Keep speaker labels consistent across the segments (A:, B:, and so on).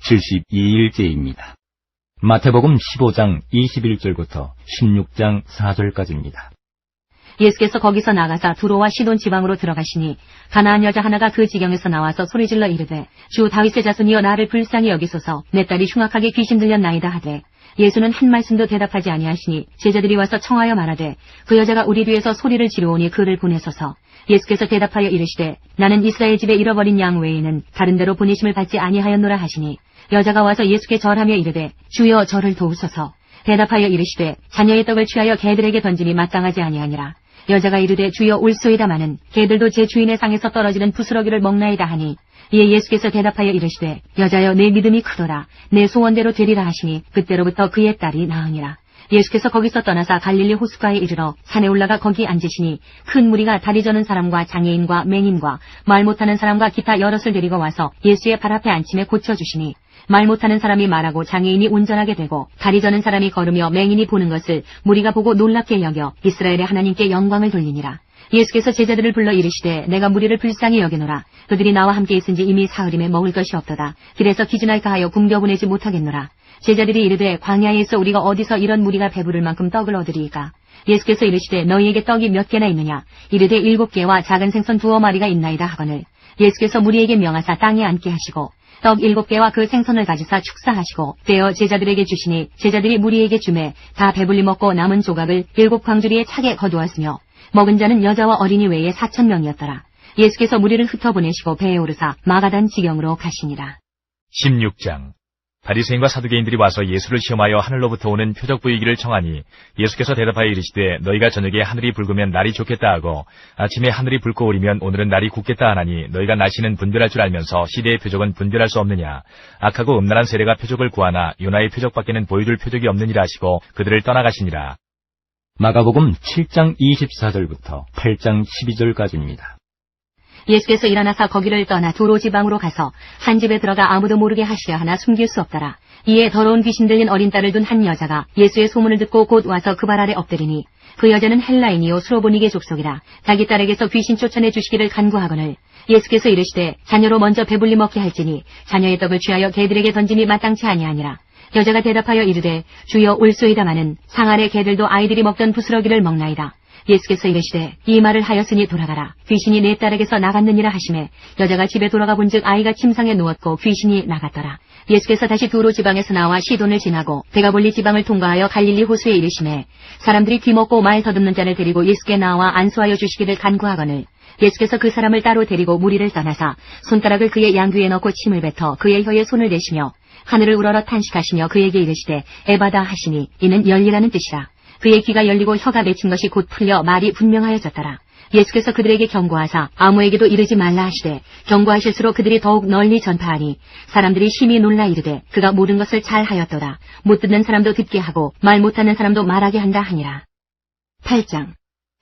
A: 72일째입니다. 마태복음 15장 21절부터 16장 4절까지입니다.
B: 예수께서 거기서 나가사 두로와 시돈 지방으로 들어가시니 가나안 여자 하나가 그 지경에서 나와서 소리질러 이르되 주 다윗의 자손이여 나를 불쌍히 여기소서 내 딸이 흉악하게 귀신 들렸나이다 하되 예수는 한 말씀도 대답하지 아니하시니 제자들이 와서 청하여 말하되 그 여자가 우리 뒤에서 소리를 지르오니 그를 보내소서. 예수께서 대답하여 이르시되 나는 이스라엘 집에 잃어버린 양 외에는 다른 데로 보내심을 받지 아니하였노라 하시니 여자가 와서 예수께 절하며 이르되 주여 저를 도우소서. 대답하여 이르시되 자녀의 떡을 취하여 개들에게 던짐이 마땅하지 아니하니라. 여자가 이르되 주여 올소이다마는 개들도 제 주인의 상에서 떨어지는 부스러기를 먹나이다 하니 이에 예수께서 대답하여 이르시되 여자여 내 믿음이 크도다. 내 소원대로 되리라 하시니 그때로부터 그의 딸이 나으니라. 예수께서 거기서 떠나사 갈릴리 호숫가에 이르러 산에 올라가 거기 앉으시니 큰 무리가 다리 저는 사람과 장애인과 맹인과 말 못하는 사람과 기타 여럿을 데리고 와서 예수의 발 앞에 앉힘에 고쳐주시니 말 못하는 사람이 말하고 장애인이 운전하게 되고 다리 저는 사람이 걸으며 맹인이 보는 것을 무리가 보고 놀랍게 여겨 이스라엘의 하나님께 영광을 돌리니라. 예수께서 제자들을 불러 이르시되 내가 무리를 불쌍히 여기노라. 그들이 나와 함께 있은지 이미 사흘임에 먹을 것이 없도다. 길에서 기준할까 하여 굶겨보내지 못하겠노라. 제자들이 이르되 광야에서 우리가 어디서 이런 무리가 배부를 만큼 떡을 얻으리이까. 예수께서 이르시되 너희에게 떡이 몇 개나 있느냐. 이르되 7개와 작은 생선 2마리가 있나이다 하거늘 예수께서 무리에게 명하사 땅에 앉게 하시고 떡 7개와 그 생선을 가지사 축사하시고 떼어 제자들에게 주시니 제자들이 무리에게 주매 다 배불리 먹고 남은 조각을 7광주리에 차게 거두었으며 먹은 자는 여자와 어린이 외에 4,000명이었더라. 예수께서 무리를 흩어보내시고 배에 오르사 마가단 지경으로 가시니라.
C: 16장 바리새인과 사두개인들이 와서 예수를 시험하여 하늘로부터 오는 표적 보이기를 청하니 예수께서 대답하여 이르시되 너희가 저녁에 하늘이 붉으면 날이 좋겠다 하고 아침에 하늘이 붉고 오리면 오늘은 날이 굳겠다 하나니 너희가 날씨는 분별할 줄 알면서 시대의 표적은 분별할 수 없느냐. 악하고 음란한 세례가 표적을 구하나 요나의 표적밖에는 보여줄 표적이 없느니라 하시고 그들을 떠나가시니라.
A: 마가복음 7장 24절부터 8장 12절까지입니다.
B: 예수께서 일어나사 거기를 떠나 두로 지방으로 가서 한 집에 들어가 아무도 모르게 하시려 하나 숨길 수 없더라. 이에 더러운 귀신 들린 어린 딸을 둔 한 여자가 예수의 소문을 듣고 곧 와서 그 발 아래 엎드리니 그 여자는 헬라인이요 수로보니게 족속이라. 자기 딸에게서 귀신 쫓아내 주시기를 간구하거늘 예수께서 이르시되 자녀로 먼저 배불리 먹게 할지니 자녀의 떡을 취하여 개들에게 던짐이 마땅치 아니하니라. 여자가 대답하여 이르되 주여 올소이다마는 상 아래 개들도 아이들이 먹던 부스러기를 먹나이다. 예수께서 이르시되 이 말을 하였으니 돌아가라. 귀신이 내 딸에게서 나갔느니라 하시매 여자가 집에 돌아가 본즉 아이가 침상에 누웠고 귀신이 나갔더라. 예수께서 다시 두로 지방에서 나와 시돈을 지나고 데가볼리 지방을 통과하여 갈릴리 호수에 이르시매 사람들이 귀먹고 말 더듬는 자를 데리고 예수께 나와 안수하여 주시기를 간구하거늘 예수께서 그 사람을 따로 데리고 무리를 떠나사 손가락을 그의 양귀에 넣고 침을 뱉어 그의 혀에 손을 대시며 하늘을 우러러 탄식하시며 그에게 이르시되 에바다 하시니 이는 열리라는 뜻이라. 그의 귀가 열리고 혀가 맺힌 것이 곧 풀려 말이 분명하여졌더라. 예수께서 그들에게 경고하사 아무에게도 이르지 말라 하시되 경고하실수록 그들이 더욱 널리 전파하니 사람들이 심히 놀라 이르되 그가 모든 것을 잘 하였도다. 못 듣는 사람도 듣게 하고 말 못하는 사람도 말하게 한다 하니라. 8장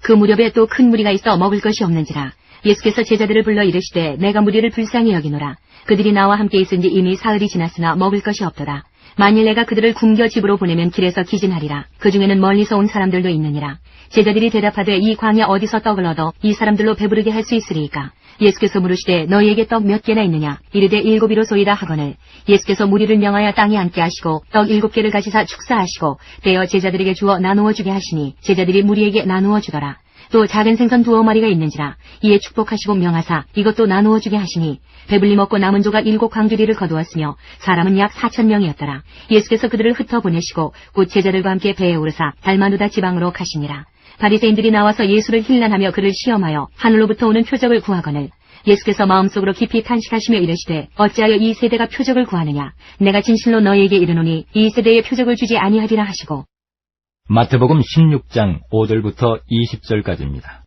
B: 그 무렵에 또 큰 무리가 있어 먹을 것이 없는지라. 예수께서 제자들을 불러 이르시되 내가 무리를 불쌍히 여기노라. 그들이 나와 함께 있은지 이미 사흘이 지났으나 먹을 것이 없도다. 만일 내가 그들을 굶겨 집으로 보내면 길에서 기진하리라. 그 중에는 멀리서 온 사람들도 있느니라. 제자들이 대답하되 이 광야 어디서 떡을 얻어 이 사람들로 배부르게 할 수 있으리이까. 예수께서 물으시되 너희에게 떡 몇 개나 있느냐. 이르되 7이로소이다 하거늘 예수께서 무리를 명하여 땅에 앉게 하시고 떡 7개를 가지사 축사하시고 떼어 제자들에게 주어 나누어 주게 하시니 제자들이 무리에게 나누어 주더라. 또 작은 생선 2마리가 있는지라. 이에 축복하시고 명하사 이것도 나누어 주게 하시니 배불리 먹고 남은 조각 7광주리를 거두었으며 사람은 약 4,000명이었더라. 예수께서 그들을 흩어보내시고 곧 제자들과 함께 배에 오르사 달마누다 지방으로 가시니라. 바리새인들이 나와서 예수를 힐난하며 그를 시험하여 하늘로부터 오는 표적을 구하거늘 예수께서 마음속으로 깊이 탄식하시며 이르시되 어찌하여 이 세대가 표적을 구하느냐. 내가 진실로 너희에게 이르노니 이 세대에 표적을 주지 아니하리라 하시고
A: 마태복음 16장 5절부터 20절까지입니다.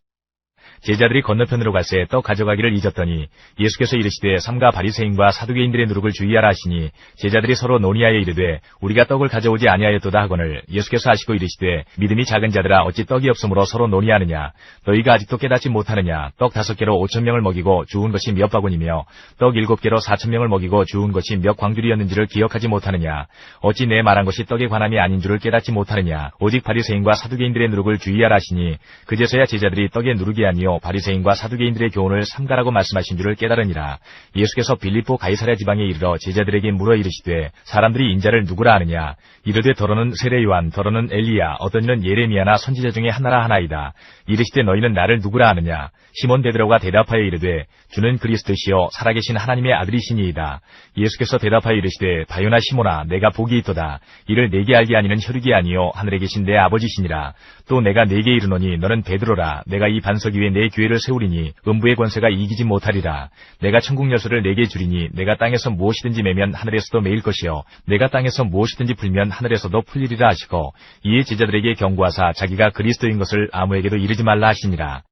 C: 제자들이 건너편으로 갈새 떡 가져가기를 잊었더니 예수께서 이르시되 삼가 바리새인과 사두개인들의 누룩을 주의하라 하시니 제자들이 서로 논의하여 이르되 우리가 떡을 가져오지 아니하였도다 하거늘 예수께서 하시고 이르시되 믿음이 작은 자들아 어찌 떡이 없으므로 서로 논의하느냐. 너희가 아직도 깨닫지 못하느냐. 떡 5개로 5,000명을 먹이고 주운 것이 몇 바구니며 떡 7개로 4,000명을 먹이고 주운 것이 몇 광주리였는지를 기억하지 못하느냐. 어찌 내 말한 것이 떡에 관함이 아닌 줄을 깨닫지 못하느냐. 오직 바리새인과 사두개인들의 누룩을 주의하라 하시니 그제서야 제자들이 떡의 누룩이 아니요 아니요 바리새인과 사두개인들의 교훈을 삼가라고 말씀하신 줄을 깨달으니라. 예수께서 빌립보 가이사랴 지방에 이르러 제자들에게 물어 이르시되 사람들이 인자를 누구라 하느냐. 이르되 더러는 세례 요한, 더러는 엘리야, 어떤 이는 예레미야나 선지자 중에 하나라 하나이다. 이르시되 너희는 나를 누구라 하느냐. 시몬 베드로가 대답하여 이르되 주는 그리스도시요 살아계신 하나님의 아들이시니이다. 예수께서 대답하여 이르시되 바요나 시몬아, 내가 복이 있도다. 이를 내게 알게 아니는 혈육이 아니요 하늘에 계신 내 아버지시니라. 또 내가 네게 이르노니 너는 베드로라. 내가 이 반석 위에 내 교회를 세우리니 음부의 권세가 이기지 못하리라. 내가 천국 열쇠를 네게 주리니 내가 땅에서 무엇이든지 매면 하늘에서도 매일 것이요 내가 땅에서 무엇이든지 풀면 하늘에서도 풀리리라 하시고, 이에 제자들에게 경고하사 자기가 그리스도인 것을 아무에게도 이르지 말라 하시니라.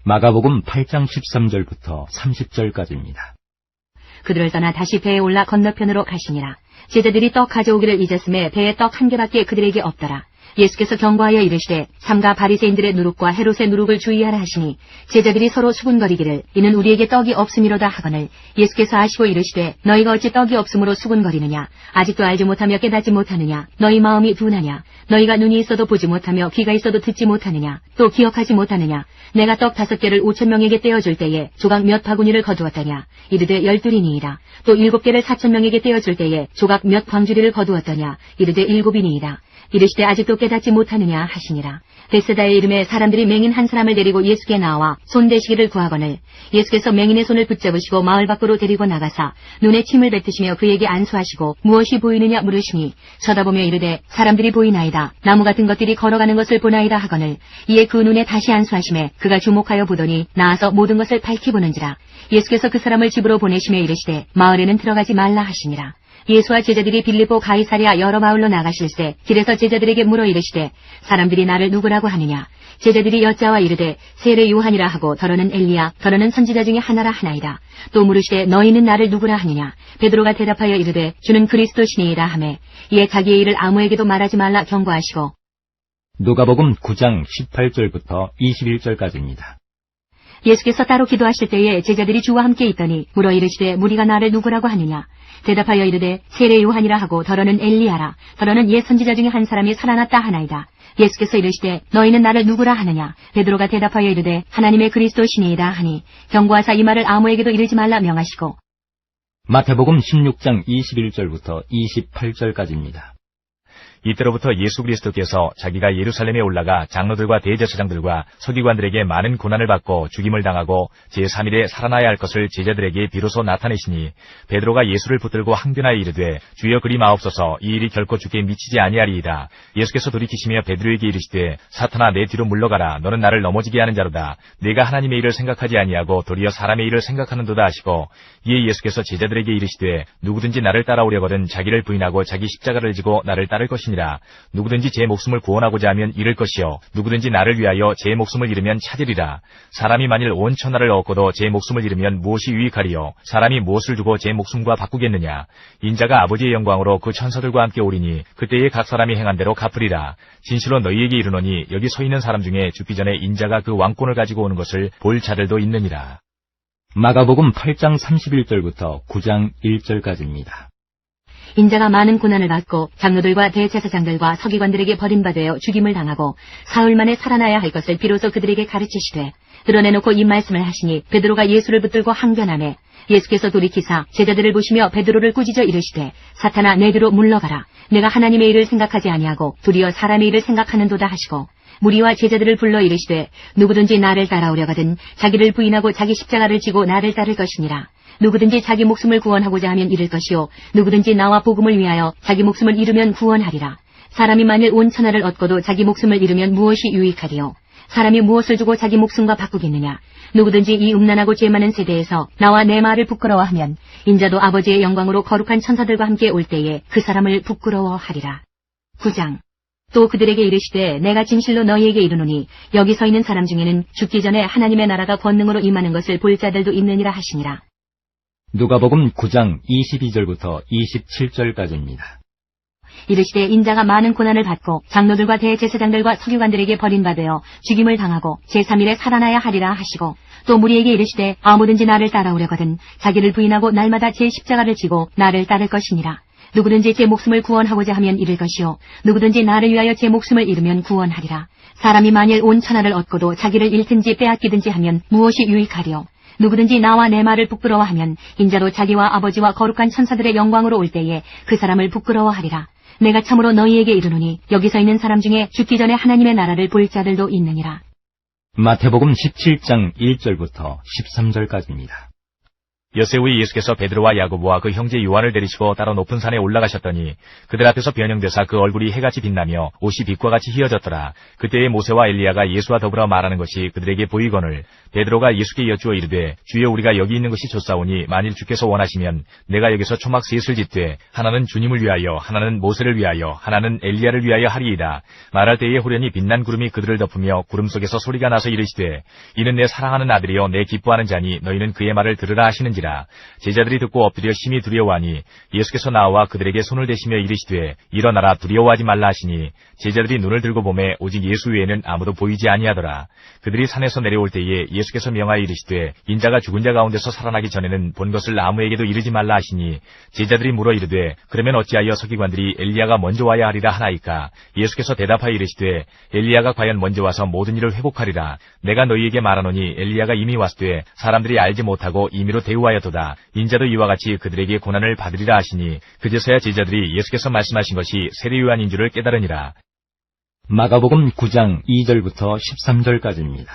A: 마가복음 8장 13절부터 30절까지입니다.
B: 그들을 떠나 다시 배에 올라 건너편으로 가시니라. 제자들이 떡 가져오기를 잊었음에 배에 떡 한 개밖에 그들에게 없더라. 예수께서 경고하여 이르시되 삼가 바리새인들의 누룩과 헤롯의 누룩을 주의하라 하시니 제자들이 서로 수군거리기를 이는 우리에게 떡이 없음이로다 하거늘 예수께서 아시고 이르시되 너희가 어찌 떡이 없음으로 수군거리느냐. 아직도 알지 못하며 깨닫지 못하느냐. 너희 마음이 둔하냐. 너희가 눈이 있어도 보지 못하며 귀가 있어도 듣지 못하느냐. 또 기억하지 못하느냐. 내가 떡 5개를 5,000명에게 떼어줄 때에 조각 몇 바구니를 거두었더냐. 이르되 12이니이다. 또 7개를 4,000명에게 떼어줄 때에 조각 몇 광주리를 거두었더냐. 이르되 7이니이다. 이르시되 아직도 깨닫지 못하느냐 하시니라. 베세다의 이름에 사람들이 맹인 한 사람을 데리고 예수께 나와 손대시기를 구하거늘 예수께서 맹인의 손을 붙잡으시고 마을 밖으로 데리고 나가사 눈에 침을 뱉으시며 그에게 안수하시고 무엇이 보이느냐 물으시니 쳐다보며 이르되 사람들이 보이나이다. 나무 같은 것들이 걸어가는 것을 보나이다 하거늘 이에 그 눈에 다시 안수하시매 그가 주목하여 보더니 나아서 모든 것을 밝히 보는지라. 예수께서 그 사람을 집으로 보내시며 이르시되 마을에는 들어가지 말라 하시니라. 예수와 제자들이 빌립보 가이사랴 여러 마을로 나가실새 길에서 제자들에게 물어 이르시되 사람들이 나를 누구라고 하느냐. 제자들이 여짜와 이르되 세례 요한이라 하고 더러는 엘리야, 더러는 선지자 중에 하나라 하나이다. 또 물으시되 너희는 나를 누구라 하느냐. 베드로가 대답하여 이르되 주는 그리스도시니이다 하매 이에 자기의 일을 아무에게도 말하지 말라 경고하시고.
A: 누가복음 9장 18절부터 21절까지입니다.
B: 예수께서 따로 기도하실 때에 제자들이 주와 함께 있더니 물어 이르시되 무리가 나를 누구라고 하느냐. 대답하여 이르되 세례 요한이라 하고 더러는 엘리야라, 더러는 옛 선지자 중에 한 사람이 살아났다 하나이다. 예수께서 이르시되 너희는 나를 누구라 하느냐. 베드로가 대답하여 이르되 하나님의 그리스도시니이다 하니 경고하사 이 말을 아무에게도 이르지 말라 명하시고.
A: 마태복음 16장 21절부터 28절까지입니다.
C: 이때로부터 예수 그리스도께서 자기가 예루살렘에 올라가 장로들과 대제사장들과 서기관들에게 많은 고난을 받고 죽임을 당하고 제3일에 살아나야 할 것을 제자들에게 비로소 나타내시니 베드로가 예수를 붙들고 항변하여 이르되 주여 그리 마옵소서. 이 일이 결코 주께 미치지 아니하리이다. 예수께서 돌이키시며 베드로에게 이르시되 사탄아 내 뒤로 물러가라. 너는 나를 넘어지게 하는 자로다. 네가 하나님의 일을 생각하지 아니하고 도리어 사람의 일을 생각하는도다 하시고, 이에 예수께서 제자들에게 이르시되 누구든지 나를 따라오려거든 자기를 부인하고 자기 십자가를 지고 나를 따를 것이니라. 누구든지 제 목숨을 구원하고자 하면 잃을 것이요 누구든지 나를 위하여 제 목숨을 잃으면 찾으리라. 사람이 만일 온 천하를 얻고도 제 목숨을 잃으면 무엇이 유익하리요. 사람이 무엇을 주고 제 목숨과 바꾸겠느냐. 인자가 아버지의 영광으로 그 천사들과 함께 오리니 그때에 각 사람이 행한 대로 갚으리라. 진실로 너희에게 이르노니 여기 서 있는 사람 중에 죽기 전에 인자가 그 왕권을 가지고 오는 것을 볼 자들도 있느니라.
A: 마가복음 8장 31절부터 9장 1절까지입니다.
B: 인자가 많은 고난을 받고 장로들과 대제사장들과 서기관들에게 버림받아 죽임을 당하고 사흘 만에 살아나야 할 것을 비로소 그들에게 가르치시되 드러내놓고 이 말씀을 하시니 베드로가 예수를 붙들고 항변하매 예수께서 돌이키사 제자들을 보시며 베드로를 꾸짖어 이르시되 사탄아 내 뒤로 물러가라. 내가 하나님의 일을 생각하지 아니하고 도리어 사람의 일을 생각하는도다 하시고 무리와 제자들을 불러 이르시되 누구든지 나를 따라오려거든 자기를 부인하고 자기 십자가를 지고 나를 따를 것이니라. 누구든지 자기 목숨을 구원하고자 하면 잃을 것이요 누구든지 나와 복음을 위하여 자기 목숨을 잃으면 구원하리라. 사람이 만일 온 천하를 얻고도 자기 목숨을 잃으면 무엇이 유익하리요. 사람이 무엇을 주고 자기 목숨과 바꾸겠느냐. 누구든지 이 음란하고 죄 많은 세대에서 나와 내 말을 부끄러워하면 인자도 아버지의 영광으로 거룩한 천사들과 함께 올 때에 그 사람을 부끄러워하리라. 9장. 또 그들에게 이르시되 내가 진실로 너희에게 이르노니 여기 서 있는 사람 중에는 죽기 전에 하나님의 나라가 권능으로 임하는 것을 볼 자들도 있느니라 하시니라.
A: 누가복음 9장 22절부터 27절까지입니다.
B: 이르시되 인자가 많은 고난을 받고 장로들과 대제사장들과 서기관들에게 버림받아 죽임을 당하고 제3일에 살아나야 하리라 하시고 또 무리에게 이르시되 아무든지 나를 따라오려거든 자기를 부인하고 날마다 제 십자가를 지고 나를 따를 것이니라. 누구든지 제 목숨을 구원하고자 하면 잃을 것이요 누구든지 나를 위하여 제 목숨을 잃으면 구원하리라. 사람이 만일 온 천하를 얻고도 자기를 잃든지 빼앗기든지 하면 무엇이 유익하리요. 누구든지 나와 내 말을 부끄러워하면 인자도 자기와 아버지와 거룩한 천사들의 영광으로 올 때에 그 사람을 부끄러워하리라. 내가 참으로 너희에게 이르노니 여기서 있는 사람 중에 죽기 전에 하나님의 나라를 볼 자들도 있느니라.
A: 마태복음 17장 1절부터 13절까지입니다.
C: 엿새 후에 예수께서 베드로와 야고보와 그 형제 요한을 데리시고 따로 높은 산에 올라가셨더니 그들 앞에서 변형되사 그 얼굴이 해같이 빛나며 옷이 빛과 같이 희어졌더라. 그때에 모세와 엘리야가 예수와 더불어 말하는 것이 그들에게 보이거늘 베드로가 예수께 여쭈어 이르되 주여 우리가 여기 있는 것이 좋사오니 만일 주께서 원하시면 내가 여기서 초막 셋을 짓되 하나는 주님을 위하여 하나는 모세를 위하여 하나는 엘리야를 위하여 하리이다. 말할 때에 후련히 빛난 구름이 그들을 덮으며 구름 속에서 소리가 나서 이르시되 이는 내 사랑하는 아들이요 내 기뻐하는 자니 너희는 그의 말을 들으라 하시는지라. 제자들이 듣고 엎드려 심히 두려워하니 예수께서 나와 그들에게 손을 대시며 이르시되 일어나라 두려워하지 말라 하시니 제자들이 눈을 들고 보매 오직 예수 외에는 아무도 보이지 아니하더라. 그들이 산에서 내려올 때에 예수께서 명하여 이르시되 인자가 죽은 자 가운데서 살아나기 전에는 본 것을 아무에게도 이르지 말라 하시니 제자들이 물어 이르되 그러면 어찌하여 서기관들이 엘리야가 먼저 와야 하리라 하나이까. 예수께서 대답하여 이르시되 엘리야가 과연 먼저 와서 모든 일을 회복하리라. 내가 너희에게 말하노니 엘리야가 이미 왔으되 사람들이 알지 못하고 임의로 대우하였도다. 인자도 이와 같이 그들에게 고난을 받으리라 하시니 그제서야 제자들이 예수께서 말씀하신 것이 세례 요한인 줄을 깨달으니라.
A: 마가복음 9장 2절부터 13절까지입니다.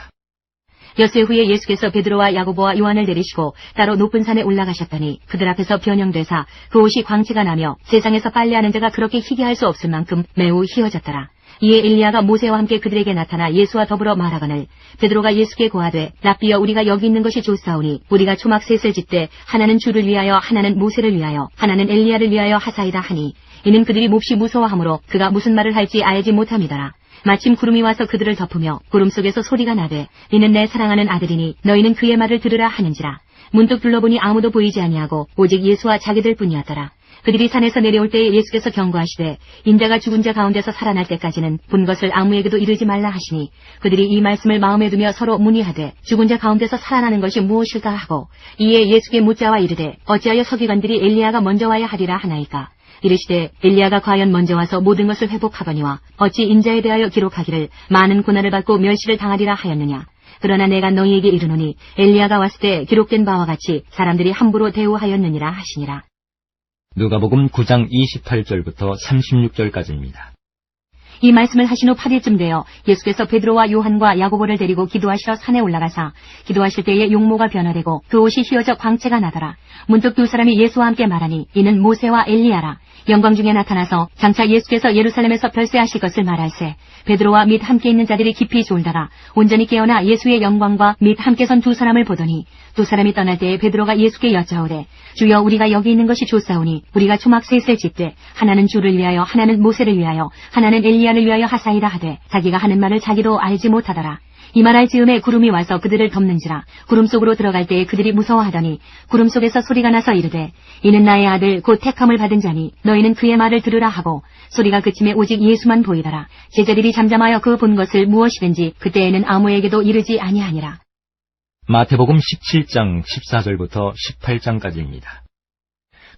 B: 엿새 후에 예수께서 베드로와 야고보와 요한을 데리시고 따로 높은 산에 올라가셨더니 그들 앞에서 변형되사 그 옷이 광채가 나며 세상에서 빨래하는 자가 그렇게 희게 할 수 없을 만큼 매우 희어졌더라. 이에 엘리야가 모세와 함께 그들에게 나타나 예수와 더불어 말하거늘 베드로가 예수께 고하되 랍비여 우리가 여기 있는 것이 좋사오니 우리가 초막 셋을 짓되 하나는 주를 위하여 하나는 모세를 위하여 하나는 엘리야를 위하여 하사이다 하니 이는 그들이 몹시 무서워하므로 그가 무슨 말을 할지 알지 못함이더라. 마침 구름이 와서 그들을 덮으며 구름 속에서 소리가 나되 이는 내 사랑하는 아들이니 너희는 그의 말을 들으라 하는지라. 문득 둘러보니 아무도 보이지 아니하고 오직 예수와 자기들 뿐이었더라. 그들이 산에서 내려올 때에 예수께서 경고하시되 인자가 죽은 자 가운데서 살아날 때까지는 본 것을 아무에게도 이르지 말라 하시니 그들이 이 말씀을 마음에 두며 서로 문의하되 죽은 자 가운데서 살아나는 것이 무엇일까 하고 이에 예수께 묻자와 이르되 어찌하여 서기관들이 엘리야가 먼저 와야 하리라 하나이까. 이르시되 엘리야가 과연 먼저 와서 모든 것을 회복하거니와 어찌 인자에 대하여 기록하기를 많은 고난을 받고 멸시를 당하리라 하였느냐. 그러나 내가 너희에게 이르노니 엘리야가 왔을 때 기록된 바와 같이 사람들이 함부로 대우하였느니라 하시니라.
A: 누가복음 9장 28절부터 36절까지입니다.
B: 이 말씀을 하신 후 8일쯤 되어 예수께서 베드로와 요한과 야고보를 데리고 기도하시러 산에 올라가사 기도하실 때에 용모가 변화되고 그 옷이 휘어져 광채가 나더라. 문득 두 사람이 예수와 함께 말하니 이는 모세와 엘리야라. 영광 중에 나타나서 장차 예수께서 예루살렘에서 별세하실 것을 말할세. 베드로와 및 함께 있는 자들이 깊이 졸다가 온전히 깨어나 예수의 영광과 및 함께 선 두 사람을 보더니 두 사람이 떠날 때에 베드로가 예수께 여짜오되 주여 우리가 여기 있는 것이 좋사오니 우리가 초막 셋을 짓되 하나는 주를 위하여 하나는 모세를 위하여 하나는 엘리야를 위하여 하사이다 하되 자기가 하는 말을 자기도 알지 못하더라. 이 말할 즈음에 구름이 와서 그들을 덮는지라. 구름 속으로 들어갈 때에 그들이 무서워하더니 구름 속에서 소리가 나서 이르되 이는 나의 아들 곧 택함을 받은 자니 너희는 그의 말을 들으라 하고 소리가 그침에 오직 예수만 보이더라. 제자들이 잠잠하여 그 본 것을 무엇이든지 그때에는 아무에게도 이르지 아니하니라.
A: 마태복음 17장 14절부터 18장까지입니다.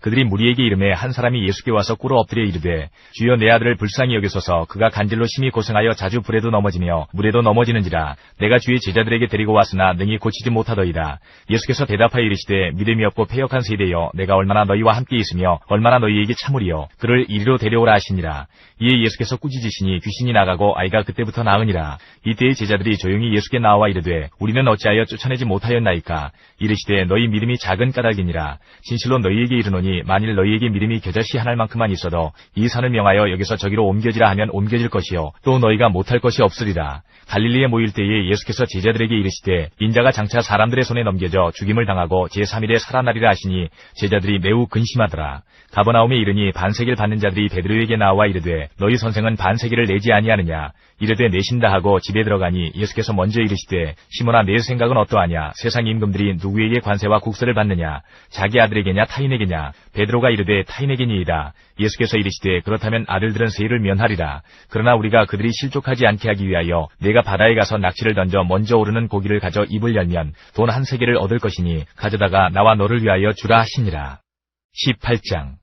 C: 그들이 무리에게 이르매 한 사람이 예수께 와서 꿇어 엎드려 이르되 주여 내 아들을 불쌍히 여기소서. 그가 간질로 심히 고생하여 자주 불에도 넘어지며 물에도 넘어지는지라. 내가 주의 제자들에게 데리고 왔으나 능히 고치지 못하더이다. 예수께서 대답하여 이르시되 믿음이 없고 패역한 세대여 내가 얼마나 너희와 함께 있으며 얼마나 너희에게 참으리요. 그를 이리로 데려오라 하시니라. 이에 예수께서 꾸짖으시니 귀신이 나가고 아이가 그때부터 나으니라. 이때의 제자들이 조용히 예수께 나와 이르되 우리는 어찌하여 쫓아내지 못하였나이까. 이르시되 너희 믿음이 작은 까닭이니라. 진실로 너희에게 이르노니 만일 너희에게 믿음이 겨자씨 한 알만큼만 있어도 이 산을 명하여 여기서 저기로 옮겨지라 하면 옮겨질 것이요 또 너희가 못할 것이 없으리라. 갈릴리에 모일 때에 예수께서 제자들에게 이르시되 인자가 장차 사람들의 손에 넘겨져 죽임을 당하고 제3일에 살아나리라 하시니 제자들이 매우 근심하더라. 가버나움에 이르니 반세기를 받는 자들이 베드로에게 나와 이르되 너희 선생은 반세기를 내지 아니하느냐. 이르되 내신다 하고 집에 들어가니 예수께서 먼저 이르시되 시몬아 내 생각은 어떠하냐. 세상 임금들이 누구에게 관세와 국세를 받느냐. 자기 아들에게냐 타인에게냐. 베드로가 이르되 타인에게니이다. 예수께서 이르시되 그렇다면 아들들은 세일을 면하리라. 그러나 우리가 그들이 실족하지 않게 하기 위하여 내가 바다에 가서 낚시를 던져 먼저 오르는 고기를 가져 입을 열면 돈 한 세개를 얻을 것이니 가져다가 나와 너를 위하여 주라 하시니라. 18장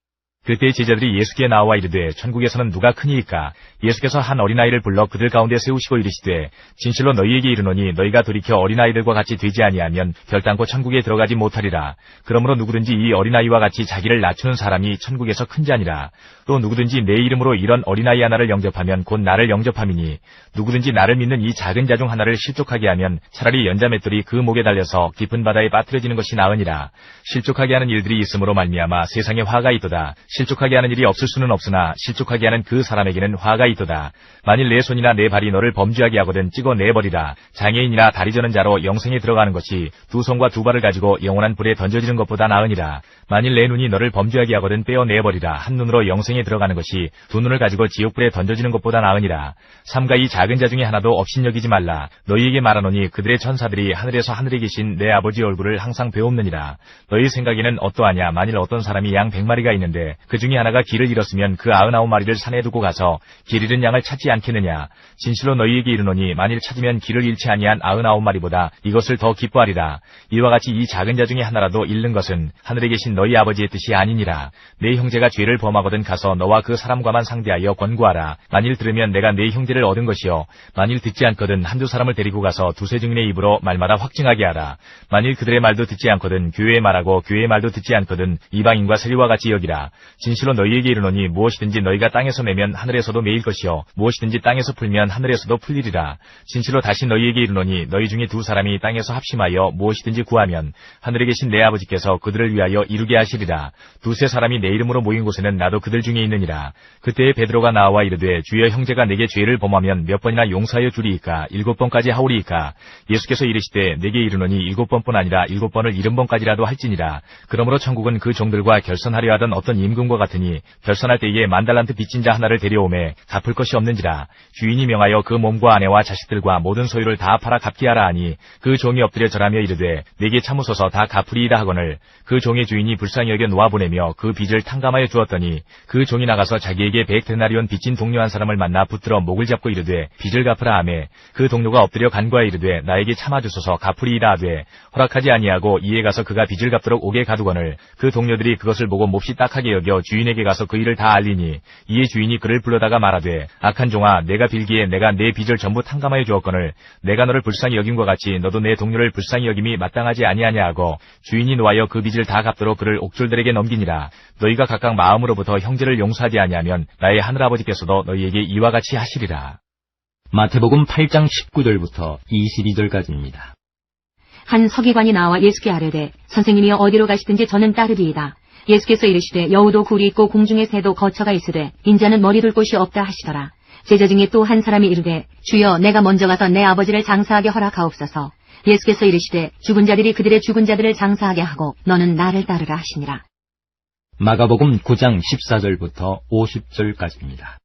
C: 그때 제자들이 예수께 나와 이르되 천국에서는 누가 크니이까? 예수께서 한 어린아이를 불러 그들 가운데 세우시고 이르시되 진실로 너희에게 이르노니 너희가 돌이켜 어린아이들과 같이 되지 아니하면 결단코 천국에 들어가지 못하리라. 그러므로 누구든지 이 어린아이와 같이 자기를 낮추는 사람이 천국에서 큰 자니라. 또 누구든지 내 이름으로 이런 어린아이 하나를 영접하면 곧 나를 영접함이니 누구든지 나를 믿는 이 작은 자 중 하나를 실족하게 하면 차라리 연자맷돌이 그 목에 달려서 깊은 바다에 빠뜨려지는 것이 나으니라. 실족하게 하는 일들이 있음으로 말미암아 세상에 화가 있도다. 실족하게 하는 일이 없을 수는 없으나 실족하게 하는 그 사람에게는 화가 있도다. 만일 내 손이나 내 발이 너를 범죄하게 하거든 찍어내버리라. 장애인이나 다리 저는 자로 영생에 들어가는 것이 두 손과 두 발을 가지고 영원한 불에 던져지는 것보다 나으니라. 만일 내 눈이 너를 범죄하게 하거든 빼어내버리라. 한 눈으로 영생에 들어가는 것이 두 눈을 가지고 지옥불에 던져지는 것보다 나으니라. 삼가 이 작은 자 중에 하나도 업신여기지 말라. 너희에게 말하노니 그들의 천사들이 하늘에서 하늘에 계신 내 아버지 얼굴을 항상 배옵느니라. 너희 생각에는 어떠하냐? 만일 어떤 사람이 양 100마리가 있는데 그 중에 하나가 길을 잃었으면 그 99마리를 산에 두고 가서 길 잃은 양을 찾지 않겠느냐? 진실로 너희에게 이르노니 만일 찾으면 길을 잃지 아니한 99마리보다 이것을 더 기뻐하리라. 이와 같이 이 작은 자 중에 하나라도 잃는 것은 하늘에 계신 너희 아버지의 뜻이 아니니라. 내 형제가 죄를 범하거든 가서 너와 그 사람과만 상대하여 권고하라. 만일 들으면 내가 내 형제를 얻은 것이요 만일 듣지 않거든 한두 사람을 데리고 가서 두세 증인의 입으로 말마다 확증하게 하라. 만일 그들의 말도 듣지 않거든 교회의 말하고 교회의 말도 듣지 않거든 이방인과 세리와 같이 여기라. 진실로 너희에게 이르노니 무엇이든지 너희가 땅에서 내면 하늘에서도 매일 것이요 무엇이든지 땅에서 풀면 하늘에서도 풀리리라. 진실로 다시 너희에게 이르노니 너희 중에 두 사람이 땅에서 합심하여 무엇이든지 구하면 하늘에 계신 내 아버지께서 그들을 위하여 이루게 하시리라. 두세 사람이 내 이름으로 모인 곳에는 나도 그들 중에 있느니라. 그때에 베드로가 나와 이르되 주여 형제가 내게 죄를 범하면 몇 번이나 용서하여 주리이까? 7번까지 하오리이까? 예수께서 이르시되 내게 이르노니 7번뿐 아니라 7번을 70번까지라도 할지니라. 그러므로 천국은 그 종들과 결선하려 하던 어떤 임금과 같으니 결선할 때에 10,000달란트 빚진 자 하나를 데려오매 갚을 것이 없는지라. 주인이 명하여 그 몸과 아내와 자식들과 모든 소유를 다 팔아 갚게 하라 하니 그 종이 엎드려 절하며 이르되 내게 참으소서 다 갚으리이다 하거늘 그 종의 주인이 불쌍히 여겨 놓아보내며 그 빚을 탕감하여 주었더니 그 종이 나가서 자기에게 100데나리온 빚진 동료 한 사람을 만나 붙들어 목을 잡고 이르되 빚을 갚으라 하매 그 동료가 엎드려 간구하여 이르되 나에게 참아주소서 갚으리이다 하되 허락하지 아니하고 이에 가서 그가 빚을 갚도록 옥에 가두거늘 그 동료들이 그것을 보고 몹시 딱하게 여겨 주인에게 가서 그 일을 다 알리니 이에 주인이 그를 불러다가 말하되 악한 종아 내가 빌기에 내가 내 빚을 전부 탕감하여 주었거늘 내가 너를 불쌍히 여김과 같이 너도 내 동료를 불쌍히 여김이 마땅하지 아니하냐 하고 주인이 노하여 그 빚을 다 갚도록 그를 옥졸들에게 넘기니라. 너희가 각각 마음으로부터 형제를 용서하지 아니하면 나의 하늘아버지께서도 너희에게 이와 같이 하시리라.
A: 마태복음 8장 19절부터 22절까지입니다.
B: 한 서기관이 나와 예수께 아뢰되 선생님이여 어디로 가시든지 저는 따르리이다. 예수께서 이르시되 여우도 굴이 있고 공중의 새도 거처가 있으되 인자는 머리 둘 곳이 없다 하시더라. 제자 중에 또 한 사람이 이르되 주여 내가 먼저 가서 내 아버지를 장사하게 허락하옵소서. 예수께서 이르시되 죽은 자들이 그들의 죽은 자들을 장사하게 하고 너는 나를 따르라 하시니라.
A: 마가복음 9장 14절부터 50절까지입니다.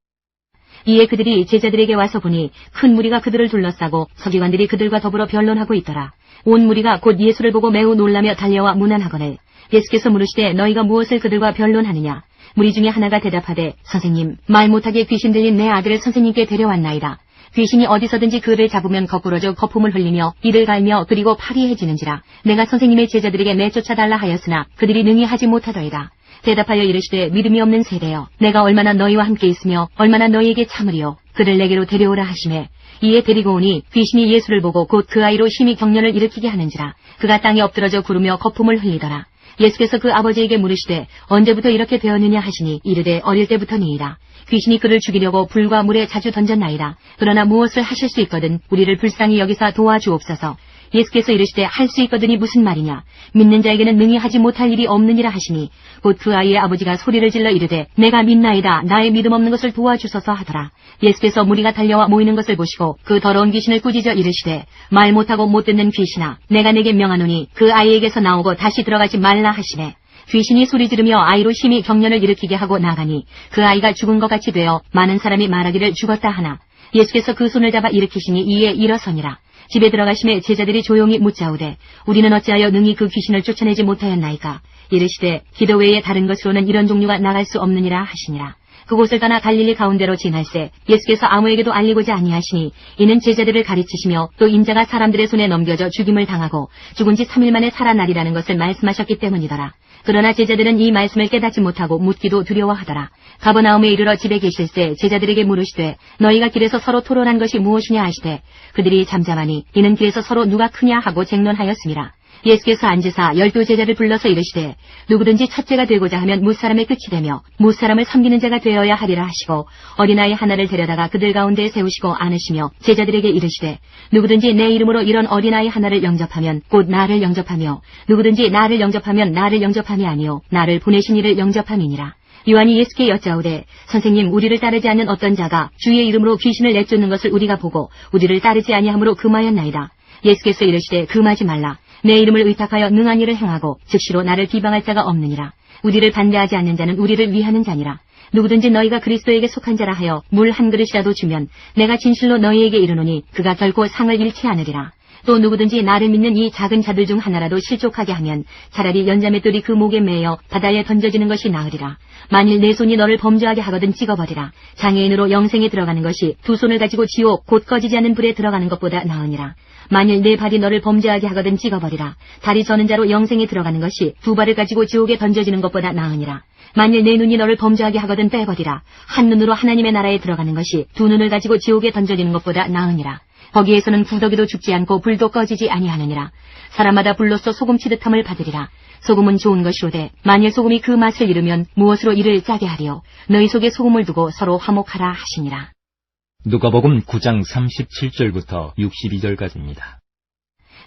B: 이에 그들이 제자들에게 와서 보니 큰 무리가 그들을 둘러싸고 서기관들이 그들과 더불어 변론하고 있더라. 온 무리가 곧 예수를 보고 매우 놀라며 달려와 문안하거늘 예수께서 물으시되 너희가 무엇을 그들과 변론하느냐? 무리 중에 하나가 대답하되 선생님 말 못하게 귀신 들린 내 아들을 선생님께 데려왔나이다. 귀신이 어디서든지 그를 잡으면 거꾸러져 거품을 흘리며 이를 갈며 그리고 파리해지는지라. 내가 선생님의 제자들에게 내쫓아달라 하였으나 그들이 능히 하지 못하더이다. 대답하여 이르시되 믿음이 없는 세대여 내가 얼마나 너희와 함께 있으며 얼마나 너희에게 참으리요. 그를 내게로 데려오라 하시매 이에 데리고 오니 귀신이 예수를 보고 곧 그 아이로 심히 경련을 일으키게 하는지라. 그가 땅에 엎드러져 구르며 거품을 흘리더라. 예수께서 그 아버지에게 물으시되 언제부터 이렇게 되었느냐 하시니 이르되 어릴 때부터니이다. 귀신이 그를 죽이려고 불과 물에 자주 던졌나이다. 그러나 무엇을 하실 수 있거든 우리를 불쌍히 여기사 도와주옵소서. 예수께서 이르시되 할 수 있거든이 무슨 말이냐? 믿는 자에게는 능히 하지 못할 일이 없느니라 하시니 곧 그 아이의 아버지가 소리를 질러 이르되 내가 믿나이다. 나의 믿음 없는 것을 도와주소서 하더라. 예수께서 무리가 달려와 모이는 것을 보시고 그 더러운 귀신을 꾸짖어 이르시되 말 못하고 못 듣는 귀신아 내가 내게 명하노니 그 아이에게서 나오고 다시 들어가지 말라 하시매 귀신이 소리 지르며 아이로 심히 경련을 일으키게 하고 나가니 그 아이가 죽은 것 같이 되어 많은 사람이 말하기를 죽었다 하나 예수께서 그 손을 잡아 일으키시니 이에 일어서니라. 집에 들어가심에 제자들이 조용히 묻자오되 우리는 어찌하여 능히 그 귀신을 쫓아내지 못하였나이까? 이르시되 기도 외에 다른 것으로는 이런 종류가 나갈 수 없느니라 하시니라. 그곳을 떠나 갈릴리 가운데로 지날새 예수께서 아무에게도 알리고자 아니하시니 이는 제자들을 가르치시며 또 인자가 사람들의 손에 넘겨져 죽임을 당하고 죽은 지 3일 만에 살아나리라는 것을 말씀하셨기 때문이더라. 그러나 제자들은 이 말씀을 깨닫지 못하고 묻기도 두려워하더라. 가버나움에 이르러 집에 계실새 제자들에게 물으시되 너희가 길에서 서로 토론한 것이 무엇이냐 하시되 그들이 잠잠하니 이는 길에서 서로 누가 크냐 하고 쟁론하였습니다. 예수께서 앉으사 12 제자를 불러서 이르시되 누구든지 첫째가 되고자 하면 무사람의 끝이 되며 무사람을 섬기는 자가 되어야 하리라 하시고 어린아이 하나를 데려다가 그들 가운데에 세우시고 안으시며 제자들에게 이르시되 누구든지 내 이름으로 이런 어린아이 하나를 영접하면 곧 나를 영접하며 누구든지 나를 영접하면 나를 영접함이 아니요 나를 보내신 이를 영접함이니라. 요한이 예수께 여짜오되 선생님 우리를 따르지 않는 어떤 자가 주의 이름으로 귀신을 내쫓는 것을 우리가 보고 우리를 따르지 아니하므로 금하였나이다. 예수께서 이르시되 금하지 말라. 내 이름을 의탁하여 능한 일을 행하고 즉시로 나를 비방할 자가 없느니라. 우리를 반대하지 않는 자는 우리를 위하는 자니라. 누구든지 너희가 그리스도에게 속한 자라 하여 물 한 그릇이라도 주면 내가 진실로 너희에게 이르노니 그가 결코 상을 잃지 않으리라. 또 누구든지 나를 믿는 이 작은 자들 중 하나라도 실족하게 하면 차라리 연자맷돌이 그 목에 매여 바다에 던져지는 것이 나으리라. 만일 내 손이 너를 범죄하게 하거든 찍어버리라. 장애인으로 영생에 들어가는 것이 두 손을 가지고 지옥 곧 꺼지지 않는 불에 들어가는 것보다 나으니라. 만일 내 발이 너를 범죄하게 하거든 찍어버리라. 다리 저는 자로 영생에 들어가는 것이 두 발을 가지고 지옥에 던져지는 것보다 나으니라. 만일 내 눈이 너를 범죄하게 하거든 빼버리라. 한 눈으로 하나님의 나라에 들어가는 것이 두 눈을 가지고 지옥에 던져지는 것보다 나으니라. 거기에서는 구더기도 죽지 않고 불도 꺼지지 아니하느니라. 사람마다 불로써 소금 치듯함을 받으리라. 소금은 좋은 것이로되 만일 소금이 그 맛을 잃으면 무엇으로 이를 짜게 하리요. 너희 속에 소금을 두고 서로 화목하라 하시니라.
A: 누가복음 9장 37절부터 62절까지입니다.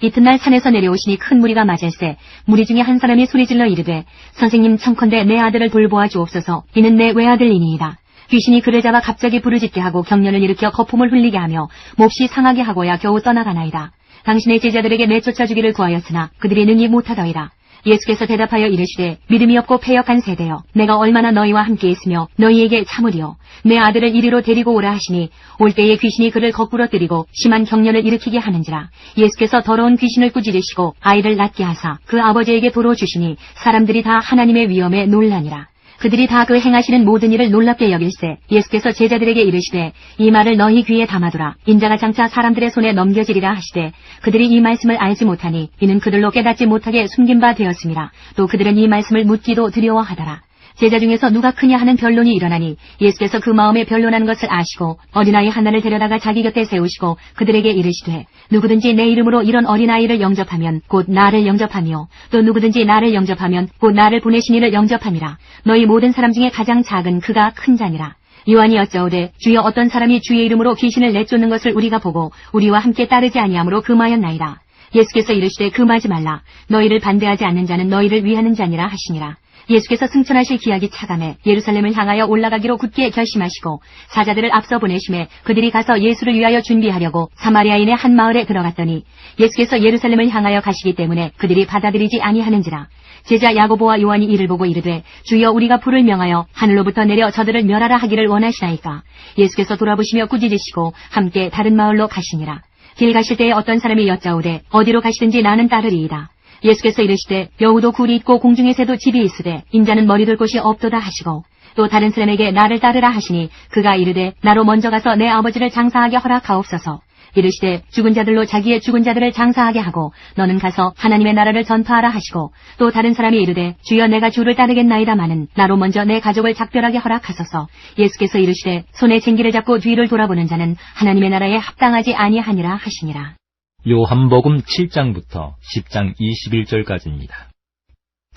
B: 이튿날 산에서 내려오시니 큰 무리가 맞을새 무리 중에 한 사람이 소리질러 이르되 선생님 청컨대 내 아들을 돌보아 주옵소서. 이는 내 외아들이니이다. 귀신이 그를 잡아 갑자기 부르짖게 하고 경련을 일으켜 거품을 흘리게 하며 몹시 상하게 하고야 겨우 떠나가나이다. 당신의 제자들에게 내쫓아 주기를 구하였으나 그들이 능히 못하더이다. 예수께서 대답하여 이르시되 믿음이 없고 패역한 세대여 내가 얼마나 너희와 함께 있으며 너희에게 참으리요. 내 아들을 이리로 데리고 오라 하시니 올 때에 귀신이 그를 거꾸로 때리고 심한 경련을 일으키게 하는지라. 예수께서 더러운 귀신을 꾸짖으시고 아이를 낫게 하사 그 아버지에게 도로 주시니 사람들이 다 하나님의 위엄에 놀라니라. 그들이 다 그 행하시는 모든 일을 놀랍게 여길새 예수께서 제자들에게 이르시되 이 말을 너희 귀에 담아두라. 인자가 장차 사람들의 손에 넘겨지리라 하시되 그들이 이 말씀을 알지 못하니 이는 그들로 깨닫지 못하게 숨긴 바 되었음이라. 또 그들은 이 말씀을 묻기도 두려워하더라. 제자 중에서 누가 크냐 하는 변론이 일어나니 예수께서 그 마음에 변론하는 것을 아시고 어린아이 하나를 데려다가 자기 곁에 세우시고 그들에게 이르시되 누구든지 내 이름으로 이런 어린아이를 영접하면 곧 나를 영접하며 또 누구든지 나를 영접하면 곧 나를 보내신 이를 영접함이라. 너희 모든 사람 중에 가장 작은 그가 큰 자니라. 요한이 여짜오되 주여 어떤 사람이 주의 이름으로 귀신을 내쫓는 것을 우리가 보고 우리와 함께 따르지 아니하므로 금하였나이다. 예수께서 이르시되 금하지 말라. 너희를 반대하지 않는 자는 너희를 위하는 자니라 하시니라. 예수께서 승천하실 기약이 차감해 예루살렘을 향하여 올라가기로 굳게 결심하시고 사자들을 앞서 보내심에 그들이 가서 예수를 위하여 준비하려고 사마리아인의 한 마을에 들어갔더니 예수께서 예루살렘을 향하여 가시기 때문에 그들이 받아들이지 아니하는지라. 제자 야고보와 요한이 이를 보고 이르되 주여 우리가 불을 명하여 하늘로부터 내려 저들을 멸하라 하기를 원하시나이까. 예수께서 돌아보시며 꾸짖으시고 함께 다른 마을로 가시니라. 길 가실 때에 어떤 사람이 여짜오되 어디로 가시든지 나는 따르리이다. 예수께서 이르시되 여우도 굴이 있고 공중에 새도 집이 있으되 인자는 머리둘 곳이 없도다 하시고 또 다른 사람에게 나를 따르라 하시니 그가 이르되 나로 먼저 가서 내 아버지를 장사하게 허락하옵소서. 이르시되 죽은 자들로 자기의 죽은 자들을 장사하게 하고 너는 가서 하나님의 나라를 전파하라 하시고 또 다른 사람이 이르되 주여 내가 주를 따르겠나이다마는 나로 먼저 내 가족을 작별하게 허락하소서. 예수께서 이르시되 손에 쟁기를 잡고 뒤를 돌아보는 자는 하나님의 나라에 합당하지 아니하니라 하시니라.
A: 요한복음 7장부터 10장 21절까지입니다.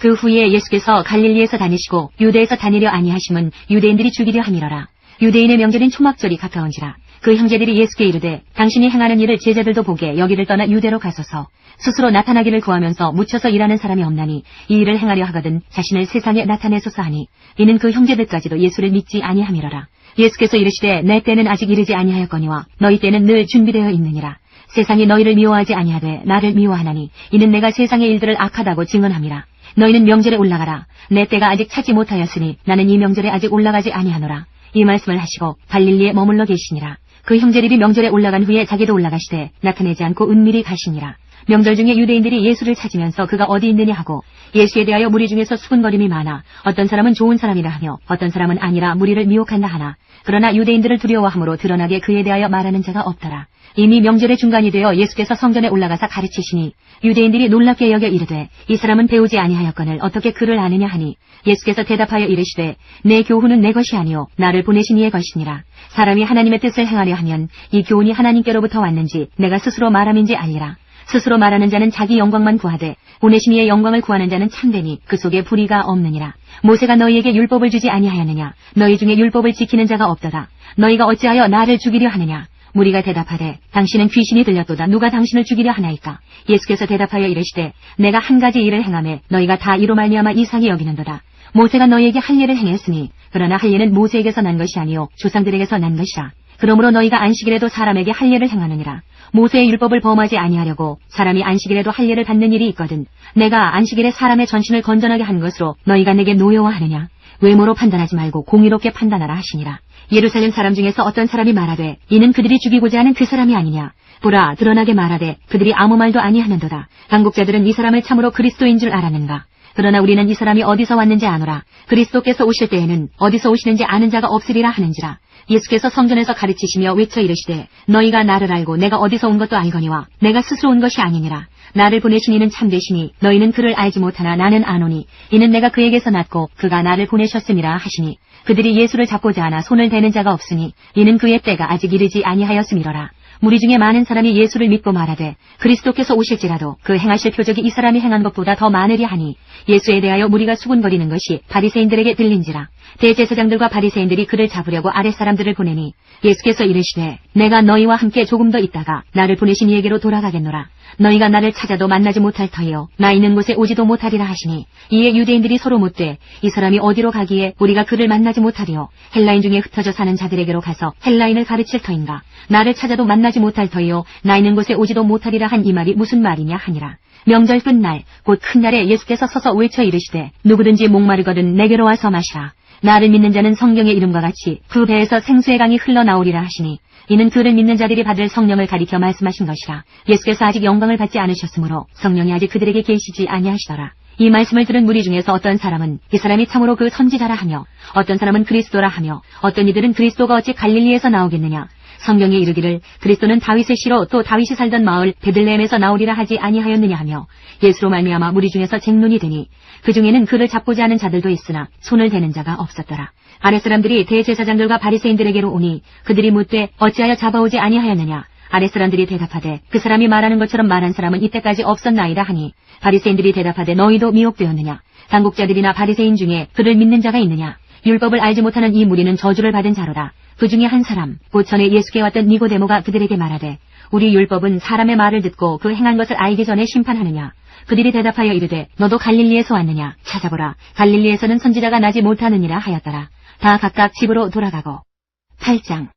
B: 그 후에 예수께서 갈릴리에서 다니시고 유대에서 다니려 아니하심은 유대인들이 죽이려 함이러라. 유대인의 명절인 초막절이 가까운지라. 그 형제들이 예수께 이르되 당신이 행하는 일을 제자들도 보게 여기를 떠나 유대로 가소서. 스스로 나타나기를 구하면서 묻혀서 일하는 사람이 없나니 이 일을 행하려 하거든 자신을 세상에 나타내소서 하니 이는 그 형제들까지도 예수를 믿지 아니함이러라. 예수께서 이르시되 내 때는 아직 이르지 아니하였거니와 너희 때는 늘 준비되어 있느니라. 세상이 너희를 미워하지 아니하되 나를 미워하나니 이는 내가 세상의 일들을 악하다고 증언함이라. 너희는 명절에 올라가라. 내 때가 아직 차지 못하였으니 나는 이 명절에 아직 올라가지 아니하노라. 이 말씀을 하시고 갈릴리에 머물러 계시니라. 그 형제들이 명절에 올라간 후에 자기도 올라가시되 나타내지 않고 은밀히 가시니라. 명절 중에 유대인들이 예수를 찾으면서 그가 어디 있느냐 하고 예수에 대하여 무리 중에서 수군거림이 많아 어떤 사람은 좋은 사람이라 하며 어떤 사람은 아니라 무리를 미혹한다 하나 그러나 유대인들을 두려워함으로 드러나게 그에 대하여 말하는 자가 없더라. 이미 명절의 중간이 되어 예수께서 성전에 올라가사 가르치시니 유대인들이 놀랍게 여겨 이르되 이 사람은 배우지 아니하였거늘 어떻게 그를 아느냐 하니 예수께서 대답하여 이르시되 내 교훈은 내 것이 아니요 나를 보내신 이의 것이니라. 사람이 하나님의 뜻을 행하려 하면 이 교훈이 하나님께로부터 왔는지 내가 스스로 말함인지 알리라. 스스로 말하는 자는 자기 영광만 구하되 보내신 이의 영광을 구하는 자는 참되니 그 속에 불의가 없느니라. 모세가 너희에게 율법을 주지 아니하였느냐. 너희 중에 율법을 지키는 자가 없도다. 너희가 어찌하여 나를 죽이려 하느냐. 무리가 대답하되 당신은 귀신이 들렸도다. 누가 당신을 죽이려 하나이까. 예수께서 대답하여 이르시되 내가 한 가지 일을 행하매 너희가 다 이로 말미암아 이상히 여기는도다. 모세가 너희에게 할 일을 행했으니 그러나 할 일은 모세에게서 난 것이 아니요 조상들에게서 난 것이라. 그러므로 너희가 안식일에도 사람에게 할 일을 행하느니라. 모세의 율법을 범하지 아니하려고 사람이 안식일에도 할 일을 받는 일이 있거든. 내가 안식일에 사람의 전신을 건전하게 한 것으로 너희가 내게 노여워하느냐. 외모로 판단하지 말고 공의롭게 판단하라 하시니라. 예루살렘 사람 중에서 어떤 사람이 말하되 이는 그들이 죽이고자 하는 그 사람이 아니냐. 보라 드러나게 말하되 그들이 아무 말도 아니하는도다. 당국자들은 이 사람을 참으로 그리스도인 줄 알았는가. 그러나 우리는 이 사람이 어디서 왔는지 아노라. 그리스도께서 오실 때에는 어디서 오시는지 아는 자가 없으리라 하는지라. 예수께서 성전에서 가르치시며 외쳐 이르시되 너희가 나를 알고 내가 어디서 온 것도 알거니와 내가 스스로 온 것이 아니니라. 나를 보내신 이는 참되시니 너희는 그를 알지 못하나 나는 아노니 이는 내가 그에게서 났고 그가 나를 보내셨음이라 하시니 그들이 예수를 잡고자 하나 손을 대는 자가 없으니 이는 그의 때가 아직 이르지 아니하였음이로라. 무리 중에 많은 사람이 예수를 믿고 말하되 그리스도께서 오실지라도 그 행하실 표적이 이 사람이 행한 것보다 더 많으리 하니 예수에 대하여 무리가 수군거리는 것이 바리새인들에게 들린지라. 대제사장들과 바리새인들이 그를 잡으려고 아랫사람들을 보내니 예수께서 이르시되 내가 너희와 함께 조금 더 있다가 나를 보내신 이에게로 돌아가겠노라. 너희가 나를 찾아도 만나지 못할 터이요 나 있는 곳에 오지도 못하리라 하시니 이에 유대인들이 서로 묻되 이 사람이 어디로 가기에 우리가 그를 만나지 못하리요. 헬라인 중에 흩어져 사는 자들에게로 가서 헬라인을 가르칠 터인가. 나를 찾아도 만나지 못할 터이요 나 있는 곳에 오지도 못하리라 한 이 말이 무슨 말이냐 하니라. 명절 끝날 곧 큰 날에 예수께서 서서 외쳐 이르시되 누구든지 목마르거든 내게로 와서 마시라. 나를 믿는 자는 성경의 이름과 같이 그 배에서 생수의 강이 흘러나오리라 하시니 이는 그를 믿는 자들이 받을 성령을 가리켜 말씀하신 것이라. 예수께서 아직 영광을 받지 않으셨으므로 성령이 아직 그들에게 계시지 아니하시더라. 이 말씀을 들은 무리 중에서 어떤 사람은 이 사람이 참으로 그 선지자라 하며 어떤 사람은 그리스도라 하며 어떤 이들은 그리스도가 어찌 갈릴리에서 나오겠느냐. 성경에 이르기를 그리스도는 다윗의 씨로 또 다윗이 살던 마을 베들레헴에서 나오리라 하지 아니하였느냐 하며 예수로 말미암아 무리 중에서 쟁론이 되니 그 중에는 그를 잡고자 하는 자들도 있으나 손을 대는 자가 없었더라. 아랫사람들이 대제사장들과 바리새인들에게로 오니 그들이 묻되 어찌하여 잡아오지 아니하였느냐. 아랫사람들이 대답하되 그 사람이 말하는 것처럼 말한 사람은 이때까지 없었나이다 하니 바리새인들이 대답하되 너희도 미혹되었느냐. 당국자들이나 바리새인 중에 그를 믿는 자가 있느냐. 율법을 알지 못하는 이 무리는 저주를 받은 자로다. 그 중에 한 사람 곧 전에 예수께 왔던 니고데모가 그들에게 말하되 우리 율법은 사람의 말을 듣고 그 행한 것을 알기 전에 심판하느냐. 그들이 대답하여 이르되 너도 갈릴리에서 왔느냐. 찾아보라. 갈릴리에서는 선지자가 나지 못하느니라 하였더라. 다 각각 집으로 돌아가고. 8장.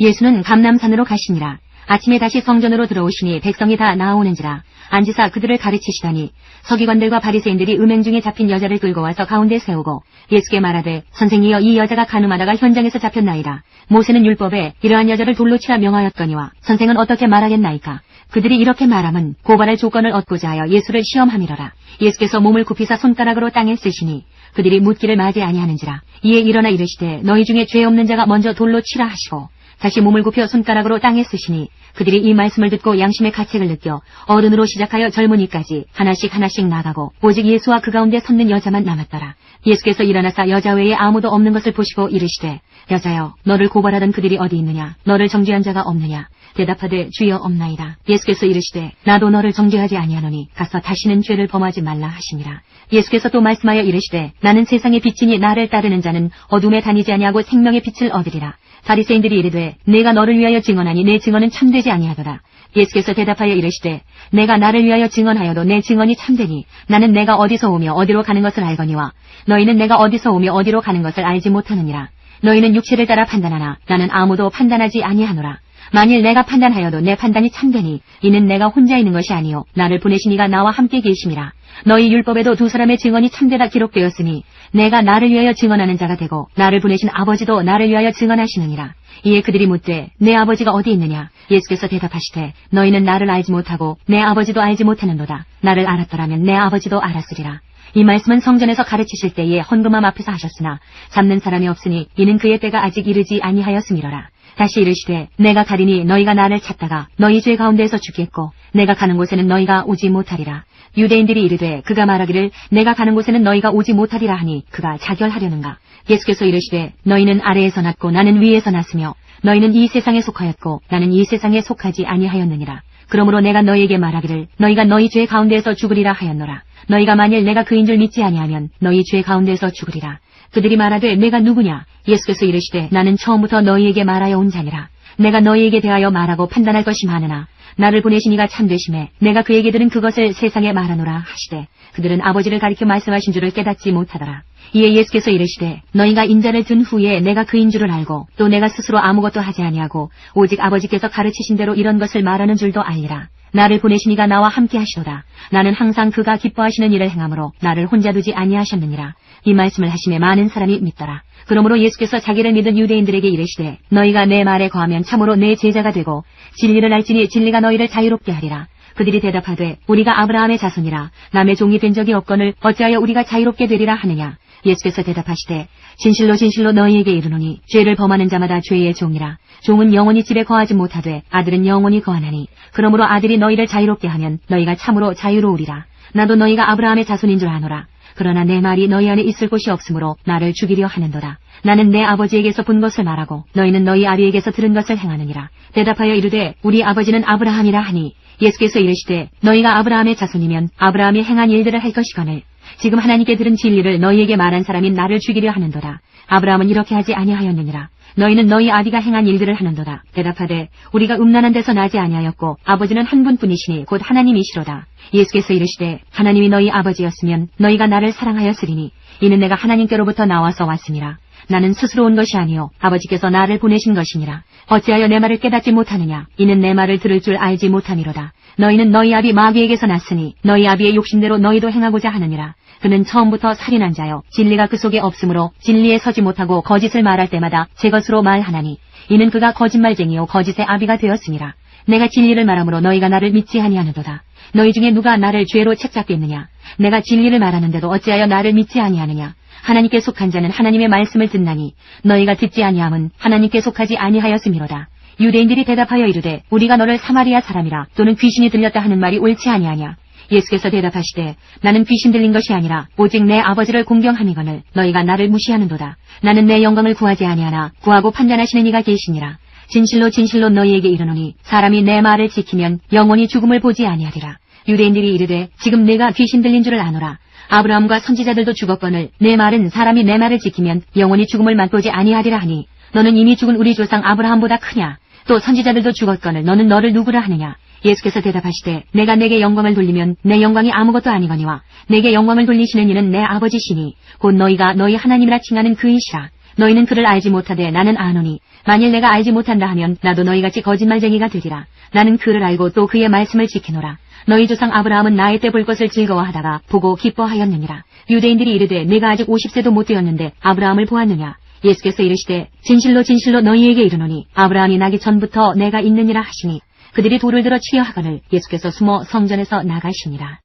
B: 예수는 감람산으로 가시니라. 아침에 다시 성전으로 들어오시니 백성이 다 나아오는지라. 앉으사 그들을 가르치시더니 서기관들과 바리새인들이 음행 중에 잡힌 여자를 끌고 와서 가운데 세우고 예수께 말하되 선생이여 이 여자가 간음하다가 현장에서 잡혔나이다. 모세는 율법에 이러한 여자를 돌로 치라 명하였거니와 선생은 어떻게 말하겠나이까. 그들이 이렇게 말함은 고발할 조건을 얻고자 하여 예수를 시험함이러라. 예수께서 몸을 굽히사 손가락으로 땅에 쓰시니 그들이 묻기를 마지 아니하는지라. 이에 일어나 이르시되 너희 중에 죄 없는 자가 먼저 돌로 치라 하시고 다시 몸을 굽혀 손가락으로 땅에 쓰시니 그들이 이 말씀을 듣고 양심의 가책을 느껴 어른으로 시작하여 젊은이까지 하나씩 나가고 오직 예수와 그 가운데 섰는 여자만 남았더라. 예수께서 일어나사 여자 외에 아무도 없는 것을 보시고 이르시되 여자여 너를 고발하던 그들이 어디 있느냐. 너를 정죄한 자가 없느냐. 대답하되 주여 없나이다. 예수께서 이르시되 나도 너를 정죄하지 아니하노니 가서 다시는 죄를 범하지 말라 하시니라. 예수께서 또 말씀하여 이르시되 나는 세상의 빛이니 나를 따르는 자는 어둠에 다니지 아니하고 생명의 빛을 얻으리라. 바리새인들이 이르되 내가 너를 위하여 증언하니 내 증언은 참되지 아니하더라. 예수께서 대답하여 이르시되 내가 나를 위하여 증언하여도 내 증언이 참되니 나는 내가 어디서 오며 어디로 가는 것을 알거니와 너희는 내가 어디서 오며 어디로 가는 것을 알지 못하느니라. 너희는 육체를 따라 판단하나 나는 아무도 판단하지 아니하노라. 만일 내가 판단하여도 내 판단이 참되니 이는 내가 혼자 있는 것이 아니요 나를 보내신 이가 나와 함께 계심이라. 너희 율법에도 두 사람의 증언이 참되다 기록되었으니 내가 나를 위하여 증언하는 자가 되고 나를 보내신 아버지도 나를 위하여 증언하시느니라. 이에 그들이 묻되 내 아버지가 어디 있느냐? 예수께서 대답하시되 너희는 나를 알지 못하고 내 아버지도 알지 못하는도다. 나를 알았더라면 내 아버지도 알았으리라. 이 말씀은 성전에서 가르치실 때에 헌금함 앞에서 하셨으나 잡는 사람이 없으니 이는 그의 때가 아직 이르지 아니하였음이로라. 다시 이르시되 내가 가리니 너희가 나를 찾다가 너희 죄 가운데에서 죽겠고 내가 가는 곳에는 너희가 오지 못하리라. 유대인들이 이르되 그가 말하기를 내가 가는 곳에는 너희가 오지 못하리라 하니 그가 자결하려는가. 예수께서 이르시되 너희는 아래에서 났고 나는 위에서 났으며 너희는 이 세상에 속하였고 나는 이 세상에 속하지 아니하였느니라. 그러므로 내가 너희에게 말하기를 너희가 너희 죄 가운데에서 죽으리라 하였노라. 너희가 만일 내가 그인 줄 믿지 아니하면 너희 죄 가운데에서 죽으리라. 그들이 말하되 내가 누구냐? 예수께서 이르시되 나는 처음부터 너희에게 말하여 온 자니라. 내가 너희에게 대하여 말하고 판단할 것이 많으나 나를 보내신 이가 참되심에 내가 그에게 들은 그것을 세상에 말하노라 하시되 그들은 아버지를 가리켜 말씀하신 줄을 깨닫지 못하더라. 이에 예수께서 이르시되 너희가 인자를 든 후에 내가 그인 줄을 알고 또 내가 스스로 아무것도 하지 아니하고 오직 아버지께서 가르치신 대로 이런 것을 말하는 줄도 알리라. 나를 보내신 이가 나와 함께 하시도다. 나는 항상 그가 기뻐하시는 일을 행함으로 나를 혼자 두지 아니하셨느니라. 이 말씀을 하심에 많은 사람이 믿더라. 그러므로 예수께서 자기를 믿은 유대인들에게 이르시되 너희가 내 말에 거하면 참으로 내 제자가 되고 진리를 알지니 진리가 너희를 자유롭게 하리라. 그들이 대답하되 우리가 아브라함의 자손이라 남의 종이 된 적이 없거늘 어찌하여 우리가 자유롭게 되리라 하느냐. 예수께서 대답하시되 진실로 진실로 너희에게 이르노니 죄를 범하는 자마다 죄의 종이라. 종은 영원히 집에 거하지 못하되 아들은 영원히 거하나니 그러므로 아들이 너희를 자유롭게 하면 너희가 참으로 자유로우리라. 나도 너희가 아브라함의 자손인 줄 아노라. 그러나 내 말이 너희 안에 있을 곳이 없으므로 나를 죽이려 하는도다. 나는 내 아버지에게서 본 것을 말하고 너희는 너희 아비에게서 들은 것을 행하느니라. 대답하여 이르되 우리 아버지는 아브라함이라 하니 예수께서 이르시되 너희가 아브라함의 자손이면 아브라함이 행한 일들을 할 것이거늘 지금 하나님께 들은 진리를 너희에게 말한 사람이 나를 죽이려 하는도다. 아브라함은 이렇게 하지 아니하였느니라. 너희는 너희 아비가 행한 일들을 하는도다. 대답하되 우리가 음란한 데서 나지 아니하였고 아버지는 한 분뿐이시니 곧 하나님이시로다. 예수께서 이르시되 하나님이 너희 아버지였으면 너희가 나를 사랑하였으리니 이는 내가 하나님께로부터 나와서 왔음이라. 나는 스스로 온 것이 아니요 아버지께서 나를 보내신 것이니라. 어찌하여 내 말을 깨닫지 못하느냐? 이는 내 말을 들을 줄 알지 못함이로다. 너희는 너희 아비 마귀에게서 났으니 너희 아비의 욕심대로 너희도 행하고자 하느니라. 그는 처음부터 살인한 자요 진리가 그 속에 없으므로 진리에 서지 못하고 거짓을 말할 때마다 제 것으로 말하나니 이는 그가 거짓말쟁이요 거짓의 아비가 되었음이라. 내가 진리를 말하므로 너희가 나를 믿지 아니하는도다. 너희 중에 누가 나를 죄로 책잡겠느냐? 내가 진리를 말하는데도 어찌하여 나를 믿지 아니하느냐? 하나님께 속한 자는 하나님의 말씀을 듣나니 너희가 듣지 아니함은 하나님께 속하지 아니하였음이로다. 유대인들이 대답하여 이르되 우리가 너를 사마리아 사람이라 또는 귀신이 들렸다 하는 말이 옳지 아니하냐? 예수께서 대답하시되 나는 귀신 들린 것이 아니라 오직 내 아버지를 공경함이거늘 너희가 나를 무시하는도다. 나는 내 영광을 구하지 아니하나 구하고 판단하시는 이가 계시니라. 진실로 진실로 너희에게 이르노니 사람이 내 말을 지키면 영원히 죽음을 보지 아니하리라. 유대인들이 이르되 지금 내가 귀신 들린 줄을 아노라. 아브라함과 선지자들도 죽었거늘 내 말은 사람이 내 말을 지키면 영원히 죽음을 맛보지 아니하리라 하니 너는 이미 죽은 우리 조상 아브라함보다 크냐? 또 선지자들도 죽었거늘 너는 너를 누구라 하느냐? 예수께서 대답하시되 내가 내게 영광을 돌리면 내 영광이 아무것도 아니거니와 내게 영광을 돌리시는 이는 내 아버지시니 곧 너희가 너희 하나님이라 칭하는 그이시라. 너희는 그를 알지 못하되 나는 아노니 만일 내가 알지 못한다 하면 나도 너희같이 거짓말쟁이가 되리라. 나는 그를 알고 또 그의 말씀을 지키노라. 너희 조상 아브라함은 나의 때 볼 것을 즐거워하다가 보고 기뻐하였느니라. 유대인들이 이르되 내가 아직 50세도 못 되었는데 아브라함을 보았느냐? 예수께서 이르시되 진실로 진실로 너희에게 이르노니 아브라함이 나기 전부터 내가 있느니라 하시니 그들이 돌을 들어 치려 하거늘 예수께서 숨어 성전에서 나가시니라.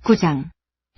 B: 9장.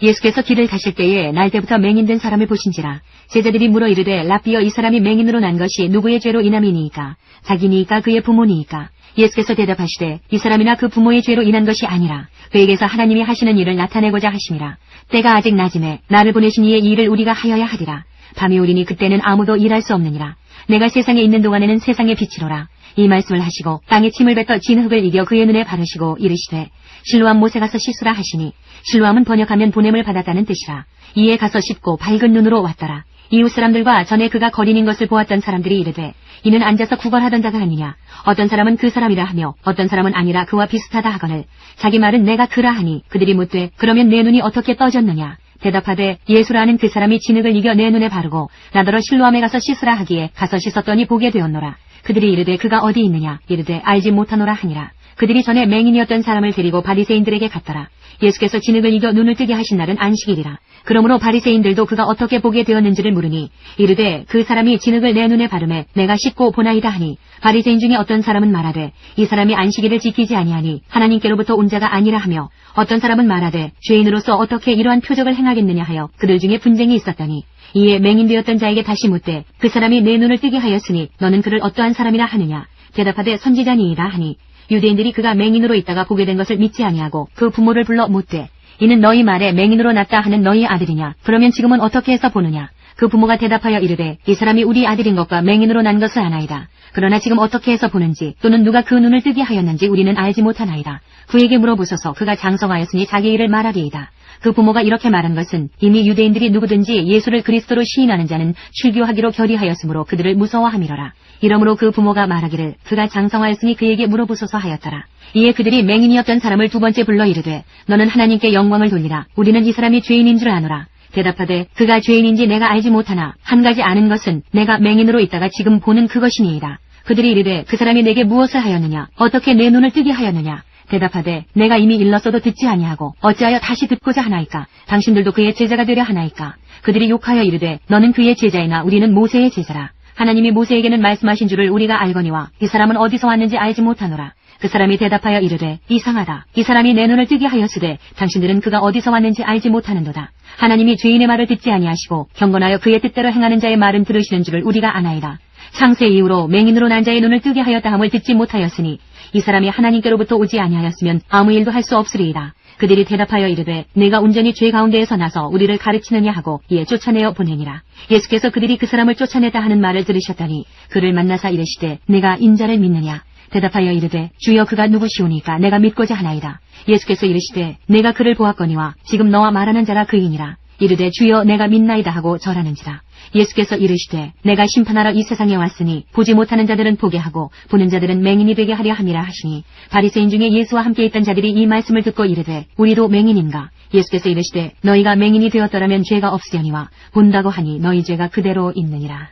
B: 예수께서 길을 가실 때에 날 때부터 맹인된 사람을 보신지라. 제자들이 물어 이르되 랍비여 이 사람이 맹인으로 난 것이 누구의 죄로 인함이니이까? 자기니이까 그의 부모니이까? 예수께서 대답하시되 이 사람이나 그 부모의 죄로 인한 것이 아니라 그에게서 하나님이 하시는 일을 나타내고자 하심이라. 때가 아직 낮음에 나를 보내신 이의 이 일을 우리가 하여야 하리라. 밤이 오리니 그때는 아무도 일할 수 없느니라. 내가 세상에 있는 동안에는 세상의 빛이로라. 이 말씀을 하시고 땅에 침을 뱉어 진 흙을 이겨 그의 눈에 바르시고 이르시되 실로암 못에 가서 씻으라 하시니 실로암은 번역하면 보냄을 받았다는 뜻이라. 이에 가서 씻고 밝은 눈으로 왔더라. 이웃 사람들과 전에 그가 거린인 것을 보았던 사람들이 이르되 이는 앉아서 구걸하던 자가 아니냐? 어떤 사람은 그 사람이라 하며 어떤 사람은 아니라 그와 비슷하다 하거늘 자기 말은 내가 그라 하니 그들이 묻되 그러면 내 눈이 어떻게 떠졌느냐? 대답하되 예수라는 그 사람이 진흙을 이겨 내 눈에 바르고 나더러 실로암에 가서 씻으라 하기에 가서 씻었더니 보게 되었노라. 그들이 이르되 그가 어디 있느냐? 이르되 알지 못하노라 하니라. 그들이 전에 맹인이었던 사람을 데리고 바리새인들에게 갔더라. 예수께서 진흙을 이겨 눈을 뜨게 하신 날은 안식일이라. 그러므로 바리새인들도 그가 어떻게 보게 되었는지를 물으니 이르되 그 사람이 진흙을 내 눈에 바르매 내가 씻고 보나이다 하니, 바리새인 중에 어떤 사람은 말하되 이 사람이 안식일을 지키지 아니하니 하나님께로부터 온 자가 아니라 하며, 어떤 사람은 말하되 죄인으로서 어떻게 이러한 표적을 행하겠느냐 하여 그들 중에 분쟁이 있었더니, 이에 맹인되었던 자에게 다시 묻되 그 사람이 내 눈을 뜨게 하였으니 너는 그를 어떠한 사람이라 하느냐. 대답하되 선지자니이다 하니, 유대인들이 그가 맹인으로 있다가 보게 된 것을 믿지 아니하고 그 부모를 불러 묻되 이는 너희 말에 맹인으로 났다 하는 너희 아들이냐? 그러면 지금은 어떻게 해서 보느냐? 그 부모가 대답하여 이르되 이 사람이 우리 아들인 것과 맹인으로 난 것을 아나이다. 그러나 지금 어떻게 해서 보는지 또는 누가 그 눈을 뜨게 하였는지 우리는 알지 못하나이다. 그에게 물어보소서. 그가 장성하였으니 자기 일을 말하리이다. 그 부모가 이렇게 말한 것은 이미 유대인들이 누구든지 예수를 그리스도로 시인하는 자는 출교하기로 결의하였으므로 그들을 무서워함이로라. 이러므로 그 부모가 말하기를 그가 장성하였으니 그에게 물어보소서 하였더라. 이에 그들이 맹인이었던 사람을 두 번째 불러 이르되 너는 하나님께 영광을 돌리라. 우리는 이 사람이 죄인인 줄 아노라. 대답하되 그가 죄인인지 내가 알지 못하나 한 가지 아는 것은 내가 맹인으로 있다가 지금 보는 그것이니이다. 그들이 이르되 그 사람이 내게 무엇을 하였느냐? 어떻게 내 눈을 뜨게 하였느냐? 대답하되 내가 이미 일렀어도 듣지 아니하고 어찌하여 다시 듣고자 하나이까? 당신들도 그의 제자가 되려 하나이까? 그들이 욕하여 이르되 너는 그의 제자이나 우리는 모세의 제자라. 하나님이 모세에게는 말씀하신 줄을 우리가 알거니와 이 사람은 어디서 왔는지 알지 못하노라. 그 사람이 대답하여 이르되 이상하다. 이 사람이 내 눈을 뜨게 하였으되 당신들은 그가 어디서 왔는지 알지 못하는도다. 하나님이 죄인의 말을 듣지 아니하시고 경건하여 그의 뜻대로 행하는 자의 말은 들으시는 줄을 우리가 아나이다. 창세 이후로 맹인으로 난 자의 눈을 뜨게 하였다 함을 듣지 못하였으니 이 사람이 하나님께로부터 오지 아니하였으면 아무 일도 할 수 없으리이다. 그들이 대답하여 이르되 내가 온전히 죄 가운데에서 나서 우리를 가르치느냐 하고 이에 쫓아내어 보내니라. 예수께서 그들이 그 사람을 쫓아내다 하는 말을 들으셨더니 그를 만나사 이르시되 내가 인자를 믿느냐? 대답하여 이르되 주여 그가 누구시오니까 내가 믿고자 하나이다. 예수께서 이르시되 내가 그를 보았거니와 지금 너와 말하는 자가 그이니라. 이르되 주여 내가 믿나이다 하고 절하는지라. 예수께서 이르시되 내가 심판하러 이 세상에 왔으니 보지 못하는 자들은 보게 하고 보는 자들은 맹인이 되게 하려 함이라 하시니, 바리새인 중에 예수와 함께 있던 자들이 이 말씀을 듣고 이르되 우리도 맹인인가? 예수께서 이르시되 너희가 맹인이 되었더라면 죄가 없으려니와 본다고 하니 너희 죄가 그대로 있느니라.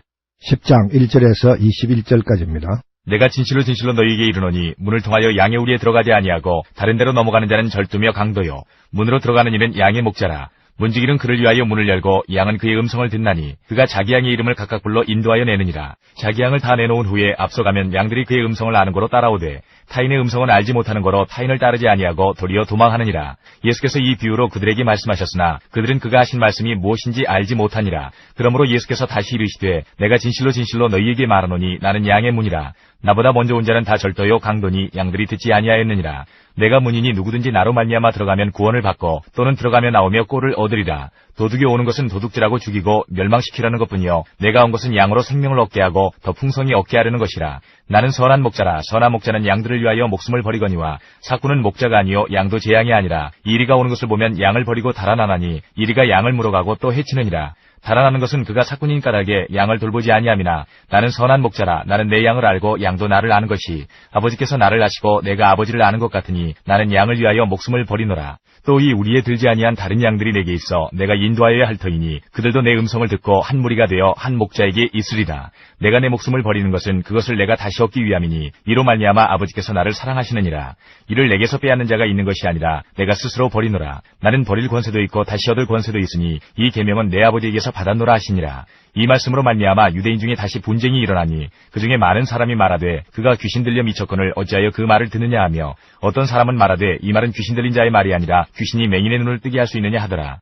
D: 10장 1절에서 21절까지입니다.
C: 내가 진실로 진실로 너희에게 이르노니 문을 통하여 양의 우리에 들어가지 아니하고 다른 데로 넘어가는 자는 절두며 강도요 문으로 들어가는 이는 양의 목자라. 문지기는 그를 위하여 문을 열고 양은 그의 음성을 듣나니 그가 자기 양의 이름을 각각 불러 인도하여 내느니라. 자기 양을 다 내놓은 후에 앞서가면 양들이 그의 음성을 아는 거로 따라오되 타인의 음성은 알지 못하는 거로 타인을 따르지 아니하고 도리어 도망하느니라. 예수께서 이 비유로 그들에게 말씀하셨으나 그들은 그가 하신 말씀이 무엇인지 알지 못하니라. 그러므로 예수께서 다시 이르시되 내가 진실로 진실로 너희에게 말하노니 나는 양의 문이라. 나보다 먼저 온 자는 다 절도요 강도니 양들이 듣지 아니하였느니라. 내가 문이니 누구든지 나로 말미암아 들어가면 구원을 받고 또는 들어가며 나오며 꼴을 얻으리라. 도둑이 오는 것은 도둑질하고 죽이고 멸망시키라는 것뿐이요 내가 온 것은 양으로 생명을 얻게 하고 더 풍성히 얻게 하려는 것이라. 나는 선한 목자라. 선한 목자는 양들을 위하여 목숨을 버리거니와 사꾼은 목자가 아니요 양도 제 양이 아니라. 이리가 오는 것을 보면 양을 버리고 달아나나니 이리가 양을 물어가고 또 해치느니라. 달아나는 것은 그가 사꾼인 까닭에 양을 돌보지 아니함이나 나는 선한 목자라. 나는 내 양을 알고 양도 나를 아는 것이 아버지께서 나를 아시고 내가 아버지를 아는 것 같으니 나는 양을 위하여 목숨을 버리노라. 또 이 우리에 들지 아니한 다른 양들이 내게 있어 내가 인도하여야 할 터이니 그들도 내 음성을 듣고 한 무리가 되어 한 목자에게 있으리라. 내가 내 목숨을 버리는 것은 그것을 내가 다시 얻기 위함이니 이로 말미암아 아버지께서 나를 사랑하시느니라. 이를 내게서 빼앗는 자가 있는 것이 아니라 내가 스스로 버리노라. 나는 버릴 권세도 있고 다시 얻을 권세도 있으니 이 계명은 내 아버지에게서 받았노라 하시니라. 이 말씀으로 말미암아 유대인 중에 다시 분쟁이 일어나니 그 중에 많은 사람이 말하되 그가 귀신 들려 미쳤거늘 어찌하여 그 말을 듣느냐 하며, 어떤 사람은 말하되 이 말은 귀신 들린 자의 말이 아니라 귀신이 맹인의 눈을 뜨게 할 수 있느냐 하더라.